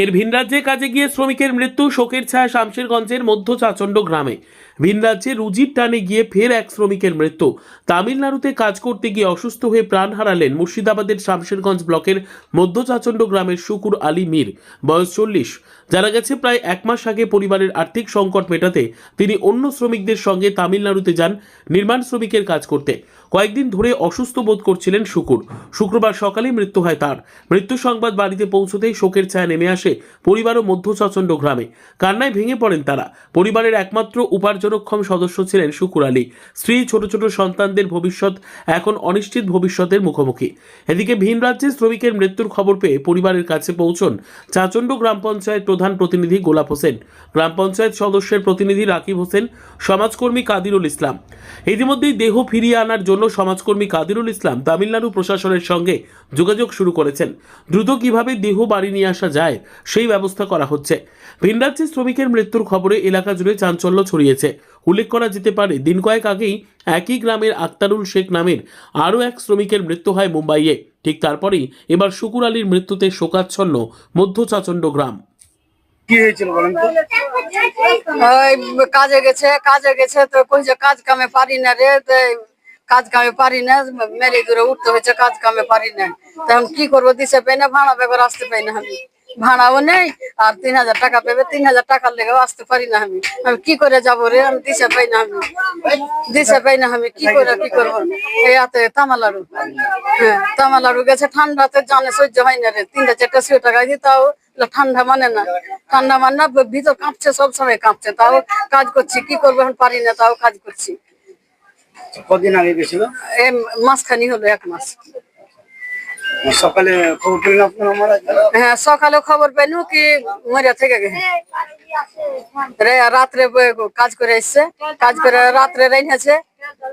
ফের ভিন রাজ্যে কাজে গিয়ে শ্রমিকের মৃত্যু, শোকের ছায়া শামশেরগঞ্জের মধ্য চাচণ্ড গ্রামে। ভিন রাজ্যে রুজির টানে গিয়ে ফের এক শ্রমিকের মৃত্যু। তামিলনাড়ুতে কাজ করতে গিয়ে অসুস্থ হয়ে প্রাণ হারালেন মুর্শিদাবাদের শামশেরগঞ্জ ব্লকের মধ্য চাচণ্ড গ্রামের শুকুর আলী মীর, বয়স 40। জানা গেছে প্রায় এক মাস আগে পরিবারের আর্থিক সংকট মেটাতে তিনি অন্য শ্রমিকদের সঙ্গে তামিলনাড়ুতে যান নির্মাণ শ্রমিকের কাজ করতে। কয়েকদিন ধরে অসুস্থ বোধ করছিলেন শুকুর। শুক্রবার সকালে মৃত্যু হয় তার। মৃত্যু সংবাদ বাড়িতে পৌঁছতেই শোকের ছায়া নেমে আসে পরিবার ও মধ্য চাচণ্ড গ্রামে। কান্নায় ভেঙে পড়েন তারা। পরিবারের একমাত্র উপার্জনক্ষম সদস্য ছিলেন শুকুর আলী। স্ত্রী, ছোট ছোট সন্তানদের ভবিষ্যৎ এখন অনিশ্চিত ভবিষ্যতের মুখোমুখি। এদিকে ভিন রাজ্যে শ্রমিকের মৃত্যুর খবর পেয়ে পরিবারের কাছে পৌঁছন চাচণ্ড গ্রাম পঞ্চায়েত প্রধান প্রতিনিধি গোলাপ হোসেন, গ্রাম পঞ্চায়েত সদস্যের প্রতিনিধি রাকিব হোসেন, সমাজকর্মী কাদিরুল ইসলাম। ইতিমধ্যেই দেহ ফিরিয়ে আনার জন্য সমাজকর্মী কাদিরুল ইসলাম তামিলনাড়ু প্রশাসনের সঙ্গে যোগাযোগ শুরু করেছেন। দ্রুত কিভাবে দেহ বাড়ি নিয়ে আসা যায় সেই ব্যবস্থা করা হচ্ছে। ভিন রাজ্যে শ্রমিকের মৃত্যুর খবরে এলাকা জুড়ে চাঞ্চল্য ছড়িয়েছে। উল্লেখ করা যেতে পারে, দিন কয়েক আগেই একই গ্রামের আক্তারুল শেখ নামের আরও এক শ্রমিকের মৃত্যু হয় মুম্বাইয়ে। ঠিক তারপরেই এবার শুকুর আলীর মৃত্যুতে শোকাচ্ছন্ন মধ্য চাচণ্ড গ্রাম। কি হয়েছিল বলেন তো? কাজে গেছে তো কইছে কাজ কামে পারি না রে, কাজ কামে পারি না, মেরে দূরে উঠতে হয়েছে, কাজ কামে পারি না। তখন কি করবো, দিশে পাই না, ভাড়া বেগর আসতে পাই না, আমি ভাড়াও নেই, আর 3000 টাকা পেবে, 3000 টাকার লেগেও আসতে পারি না। আমি কি করে যাবো রে, আমি দিশে পাই না, আমি কি করবো। এই হাতে তামালাড়ু, হ্যাঁ তামালাড়ু গেছে, ঠান্ডাতে জানে সহ্য হয় না রে, 3-4টা সোয়েটার গাইছি, তাও ঠান্ডা মানে না, ভিতর কাঁপছে, সবসময় কাঁপছে, তাও কাজ করছি। কি করবো এখন, পারি না, তাও কাজ করছি। কদিন আগে গেছিল? মাসখানি হলো, 1 মাস। সকালে খবর পেলেন আপনারা মারা গেছে? হ্যাঁ, সকালে খবর পেলু কি মরিয়া থেকে গেছে। রাত্রে কাজ করে এসছে, কাজ করে রাত্রে রেখেছে,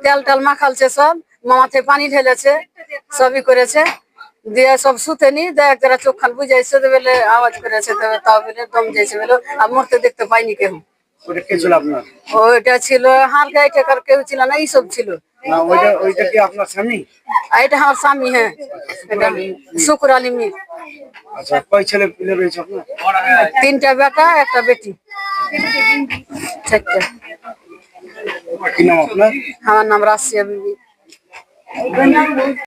তেল টেল মাখালছে, সব মাথায় পানি ঢেলেছে, সবই করেছে, দিয়ে সব সুতেনি দেখ যারা চোখ খান বুঝাইছে বলে আওয়াজ করেছে, তাও বলে দম যাইছে বলে, আর মরতে দেখতে পাইনি কেউ। ওটা কে ছিল আপনার? ওইটা ছিল হার গায়ে টেকার, কেউ ছিল না, এইসব ছিল। না, ওইটা কি আপনার স্বামী? এটা আমার স্বামী, হ্যাঁ, এটা শুকুর আলী মীর। আচ্ছা, কয় ছেলে পেলে রয়েছে আপনার? 3টা বেটা, 1টা বেটি, 4টা। কি নাম আপনার? আমার নাম রাশিয়া বিবি।